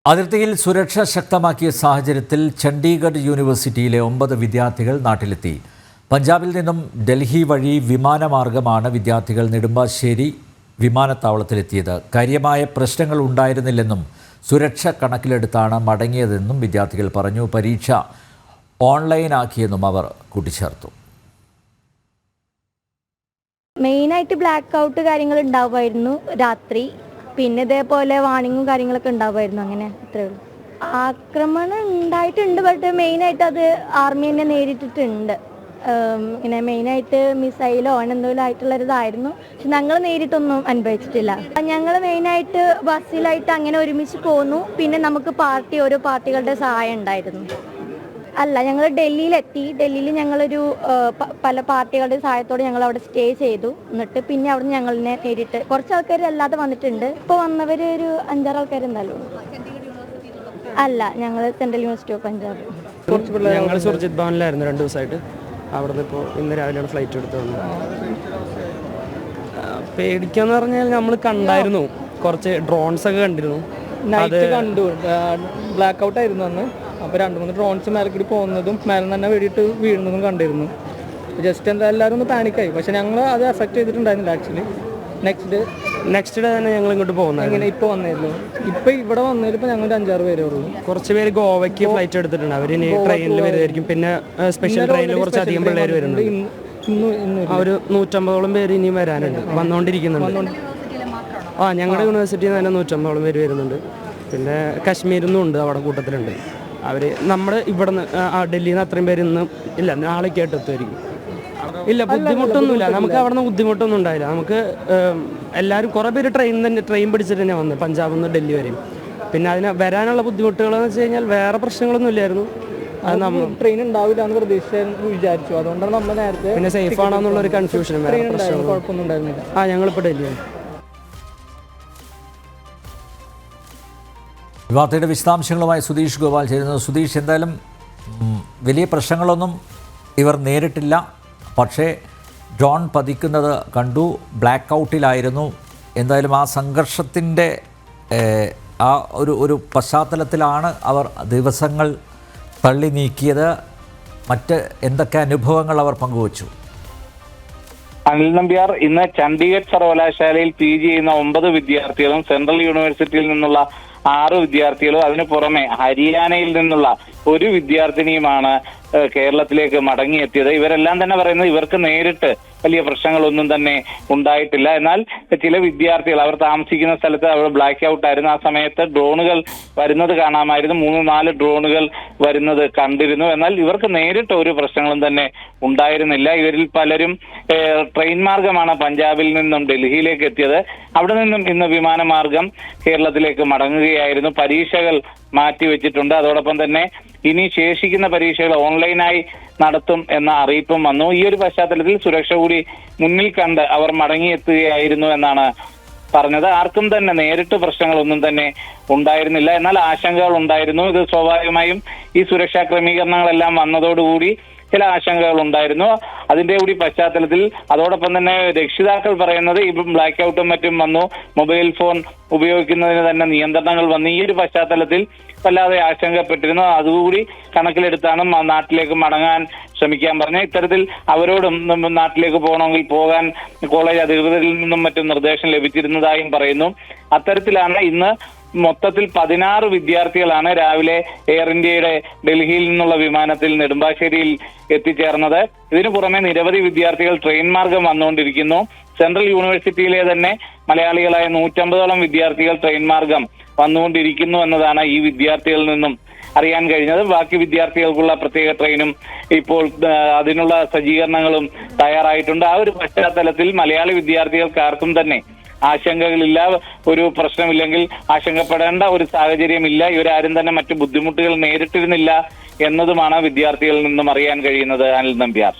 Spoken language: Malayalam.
അതിർത്തിയിൽ സുരക്ഷ ശക്തമാക്കിയ സാഹചര്യത്തിൽ ചണ്ഡീഗഡ് യൂണിവേഴ്സിറ്റിയിലെ 9 വിദ്യാർത്ഥികൾ നാട്ടിലെത്തി. പഞ്ചാബിൽ നിന്നും ഡൽഹി വഴി വിമാനമാർഗമാണ് വിദ്യാർത്ഥികൾ നെടുമ്പാശ്ശേരി വിമാനത്താവളത്തിലെത്തിയത്. കാര്യമായ പ്രശ്നങ്ങൾ ഉണ്ടായിരുന്നില്ലെന്നും സുരക്ഷ കണക്കിലെടുത്താണ് മടങ്ങിയതെന്നും വിദ്യാർത്ഥികൾ പറഞ്ഞു. പരീക്ഷ ഓൺലൈനാക്കിയെന്നും അവർ കൂട്ടിച്ചേർത്തു. മെയിനായിട്ട് ബ്ലാക്ക് ഔട്ട് കാര്യങ്ങൾ ഉണ്ടാവുമായിരുന്നു രാത്രി. പിന്നെ ഇതേപോലെ വാണിങ്ങും കാര്യങ്ങളൊക്കെ ഉണ്ടാവുമായിരുന്നു. അങ്ങനെ അത്രേ ഉള്ളൂ. ആക്രമണം ഉണ്ടായിട്ടുണ്ട്, ബട്ട് മെയിനായിട്ട് അത് ആർമി തന്നെ നേരിട്ടിട്ടുണ്ട്. ഇങ്ങനെ മെയിനായിട്ട് മിസൈലോ എന്തെങ്കിലും ആയിട്ടുള്ളൊരിതായിരുന്നു. പക്ഷെ ഞങ്ങൾ നേരിട്ടൊന്നും അനുഭവിച്ചിട്ടില്ല. ഞങ്ങൾ മെയിനായിട്ട് ബസ്സിലായിട്ട് അങ്ങനെ ഒരുമിച്ച് പോന്നു. പിന്നെ നമുക്ക് ഓരോ പാർട്ടികളുടെ സഹായം ഉണ്ടായിരുന്നു. അല്ല, ഞങ്ങൾ ഡൽഹിയിലെത്തി. ഡൽഹിയിൽ ഞങ്ങളൊരു പല പാർട്ടികളുടെ സഹായത്തോടെ ഞങ്ങൾ അവിടെ സ്റ്റേ ചെയ്തു. എന്നിട്ട് പിന്നെ അവിടെ നിന്ന് ഞങ്ങളിനെ നേരിട്ട് കുറച്ച് ആൾക്കാർ അല്ലാതെ വന്നിട്ടുണ്ട്. ഇപ്പോൾ വന്നവർ ഒരു 5-6 ആൾക്കാരുണ്ടല്ലോ. അല്ല, ഞങ്ങൾ സെൻട്രൽ യൂണിവേഴ്സിറ്റി ഓഫ് പഞ്ചാബ്. ഞങ്ങൾ സുർജിത് ഭവനിലായിരുന്നു 2 ദിവസമായിട്ട്. അവിടെ നിന്ന് ഇപ്പോൾ ഇന്ന് രാവിലെയാണ് ഫ്ലൈറ്റ് എടുത്ത് വന്നത്. പേടിക്കാന്ന് പറഞ്ഞാൽ നമ്മൾ കണ്ടായിരുന്നു, കുറച്ച് ഡ്രോൺസ് ഒക്കെ കണ്ടിരുന്നു. നൈറ്റ് കണ്ടു. ബ്ലാക്ക് ഔട്ട് ആയിരുന്നു അന്ന്. അപ്പോൾ 2-3 ഡ്രോൺസ് മേലെ കൂടി പോകുന്നതും മേലെ തന്നെ വെടിയിട്ട് വീഴുന്നതും കണ്ടിരുന്നു. ജസ്റ്റ് എല്ലാവരും ഒന്ന് പാനിക്കായി. പക്ഷെ ഞങ്ങൾ അത് എഫക്ട് ചെയ്തിട്ടുണ്ടായിരുന്നില്ല. ആക്ച്വലി നെക്സ്റ്റ് ഡേ തന്നെ ഞങ്ങൾ ഇങ്ങോട്ട് പോകുന്നത്. ഇങ്ങനെ ഇപ്പോൾ വന്നിരുന്നു. ഇപ്പോൾ ഇവിടെ വന്നതിൽ ഇപ്പോൾ ഞങ്ങൾ 5-6 പേരേ ഉള്ളൂ. കുറച്ച് പേര് ഗോവയ്ക്ക് ഫ്ലൈറ്റ് എടുത്തിട്ടുണ്ട്. അവർ ഇനി ട്രെയിനിൽ വരുമായിരിക്കും. പിന്നെ സ്പെഷ്യൽ ട്രെയിനിൽ കുറച്ചധികം പിള്ളേർ വരുന്നുണ്ട്. ഒരു 150ഓളം പേര് ഇനിയും വരാനുണ്ട്, വന്നുകൊണ്ടിരിക്കുന്നുണ്ട്. ഞങ്ങളുടെ യൂണിവേഴ്സിറ്റിയിൽ നിന്ന് തന്നെ 150ഓളം പേര് വരുന്നുണ്ട്. പിന്നെ കാശ്മീരിൽ നിന്നും ഉണ്ട്, അവിടെ കൂട്ടത്തിലുണ്ട്. അവർ നമ്മുടെ ഇവിടെ നിന്ന് ഡൽഹിയിൽ നിന്ന് അത്രയും പേര് ഇന്ന് ഇല്ല, നാളെ കേട്ടെത്തുമായിരിക്കും. ഇല്ല, ബുദ്ധിമുട്ടൊന്നുമില്ല. നമുക്ക് അവിടെ നിന്ന് ബുദ്ധിമുട്ടൊന്നും ഉണ്ടായില്ല. നമുക്ക് എല്ലാവരും കുറേ പേര് ട്രെയിൻ പിടിച്ചിട്ട് തന്നെ വന്നത്, പഞ്ചാബിൽ നിന്ന് ഡൽഹി വരെയും. പിന്നെ അതിന് വരാനുള്ള ബുദ്ധിമുട്ടുകളെന്ന് വെച്ച് കഴിഞ്ഞാൽ വേറെ പ്രശ്നങ്ങളൊന്നും ഇല്ലായിരുന്നു. അത് നമ്മൾ ട്രെയിൻ ഉണ്ടാവില്ല എന്ന് വിചാരിച്ചു. അതുകൊണ്ടാണ് നമ്മൾ നേരത്തെ. പിന്നെ സേഫ് ആണോ എന്നുള്ളൊരു കൺഫ്യൂഷനും കുഴപ്പമൊന്നും ഉണ്ടായിരുന്നില്ല. ഞങ്ങളിപ്പോൾ ഡൽഹിയാണ്. വാർത്തയുടെ വിശദാംശങ്ങളുമായി സുധീഷ് ഗോപാൽ ചേരുന്നു. സുധീഷ്, എന്തായാലും വലിയ പ്രശ്നങ്ങളൊന്നും ഇവർ നേരിട്ടില്ല. പക്ഷേ ഡ്രോൺ പതിക്കുന്നത് കണ്ടു. ബ്ലാക്ക് ഔട്ടിലായിരുന്നു. എന്തായാലും ആ സംഘർഷത്തിൻ്റെ ആ ഒരു പശ്ചാത്തലത്തിലാണ് അവർ ദിവസങ്ങൾ തള്ളി നീക്കിയത്. മറ്റ് എന്തൊക്കെ അനുഭവങ്ങൾ അവർ പങ്കുവച്ചു? അനിൽ നമ്പ്യാർ, ഇന്ന് ചണ്ഡീഗഡ് സർവകലാശാലയിൽ PG ചെയ്യുന്ന 9 വിദ്യാർത്ഥികളും സെൻട്രൽ യൂണിവേഴ്സിറ്റിയിൽ നിന്നുള്ള 6 വിദ്യാർത്ഥികളും അതിനു പുറമെ ഹരിയാനയിൽ നിന്നുള്ള ഒരു വിദ്യാർത്ഥിനിയുമാണ് കേരളത്തിലേക്ക് മടങ്ങിയെത്തിയത്. ഇവരെല്ലാം തന്നെ പറയുന്നത് ഇവർക്ക് നേരിട്ട് വലിയ പ്രശ്നങ്ങളൊന്നും തന്നെ ഉണ്ടായിട്ടില്ല. എന്നാൽ ചില വിദ്യാർത്ഥികൾ അവർ താമസിക്കുന്ന സ്ഥലത്ത് അവർ ബ്ലാക്ക് ഔട്ട് ആയിരുന്നു. ആ സമയത്ത് ഡ്രോണുകൾ വരുന്നത് കാണാമായിരുന്നു. 3-4 ഡ്രോണുകൾ വരുന്നത് കണ്ടിരുന്നു. എന്നാൽ ഇവർക്ക് നേരിട്ട് ഒരു പ്രശ്നങ്ങളും തന്നെ ഉണ്ടായിരുന്നില്ല. ഇവരിൽ പലരും ട്രെയിൻ മാർഗമാണ് പഞ്ചാബിൽ നിന്നും ഡൽഹിയിലേക്ക് എത്തിയത്. അവിടെ നിന്നും ഇന്ന് വിമാനമാർഗം കേരളത്തിലേക്ക് മടങ്ങുകയായിരുന്നു. പരീക്ഷകൾ മാറ്റിവെച്ചിട്ടുണ്ട്. അതോടൊപ്പം തന്നെ ഇനി ശേഷിക്കുന്ന പരീക്ഷകൾ ഓൺലൈനായി നടത്തും എന്ന അറിയിപ്പും വന്നു. ഈ ഒരു പശ്ചാത്തലത്തിൽ സുരക്ഷ കൂടി മുന്നിൽ കണ്ട് അവർ മടങ്ങിയെത്തുകയായിരുന്നു എന്നാണ് പറഞ്ഞത്. ആർക്കും തന്നെ നേരിട്ട് പ്രശ്നങ്ങളൊന്നും തന്നെ ഉണ്ടായിരുന്നില്ല. എന്നാൽ ആശങ്കകൾ ഉണ്ടായിരുന്നു. ഇത് സ്വാഭാവികമായും ഈ സുരക്ഷാ ക്രമീകരണങ്ങളെല്ലാം വന്നതോടുകൂടി ചില ആശങ്കകൾ ഉണ്ടായിരുന്നു. അതിന്റെ കൂടി പശ്ചാത്തലത്തിൽ അതോടൊപ്പം തന്നെ രക്ഷിതാക്കൾ പറയുന്നത് ഇപ്പം ബ്ലാക്ക് ഔട്ടും മറ്റും വന്നു, മൊബൈൽ ഫോൺ ഉപയോഗിക്കുന്നതിന് തന്നെ നിയന്ത്രണങ്ങൾ വന്നു. ഈ ഒരു പശ്ചാത്തലത്തിൽ വല്ലാതെ ആശങ്കപ്പെട്ടിരുന്നു. അതുകൂടി കണക്കിലെടുത്താണ് നാട്ടിലേക്ക് മടങ്ങാൻ ശ്രമിക്കാൻ പറഞ്ഞത്. ഇത്തരത്തിൽ അവരോടും നാട്ടിലേക്ക് പോകണമെങ്കിൽ പോകാൻ കോളേജ് അധികൃതരിൽ നിന്നും മറ്റും നിർദ്ദേശം ലഭിച്ചിരുന്നതായും പറയുന്നു. അത്തരത്തിലാണ് ഇന്ന് മൊത്തത്തിൽ 16 വിദ്യാർത്ഥികളാണ് രാവിലെ എയർ ഇന്ത്യയുടെ ഡൽഹിയിൽ നിന്നുള്ള വിമാനത്തിൽ നെടുമ്പാശ്ശേരിയിൽ എത്തിച്ചേർന്നത്. ഇതിനു പുറമെ നിരവധി വിദ്യാർത്ഥികൾ ട്രെയിൻ മാർഗം വന്നുകൊണ്ടിരിക്കുന്നു. സെൻട്രൽ യൂണിവേഴ്സിറ്റിയിലെ തന്നെ മലയാളികളായ 150ഓളം വിദ്യാർത്ഥികൾ ട്രെയിൻ മാർഗം വന്നുകൊണ്ടിരിക്കുന്നു എന്നതാണ് ഈ വിദ്യാർത്ഥികളിൽ നിന്നും അറിയാൻ കഴിഞ്ഞത്. ബാക്കി വിദ്യാർത്ഥികൾക്കുള്ള പ്രത്യേക ട്രെയിനും ഇപ്പോൾ അതിനുള്ള സജ്ജീകരണങ്ങളും തയ്യാറായിട്ടുണ്ട്. ആ ഒരു പശ്ചാത്തലത്തിൽ മലയാളി വിദ്യാർത്ഥികൾക്ക് ആർക്കും തന്നെ ആശങ്കകളില്ല. ഒരു പ്രശ്നമില്ലെങ്കിൽ ആശങ്കപ്പെടേണ്ട ഒരു സാഹചര്യമില്ല. ഇവരാരും തന്നെ മറ്റു ബുദ്ധിമുട്ടുകൾ നേരിട്ടിരുന്നില്ല എന്നതുമാണ് വിദ്യാർത്ഥികളിൽ നിന്നും അറിയാൻ കഴിയുന്നത്. അനിൽ നമ്പ്യാർ.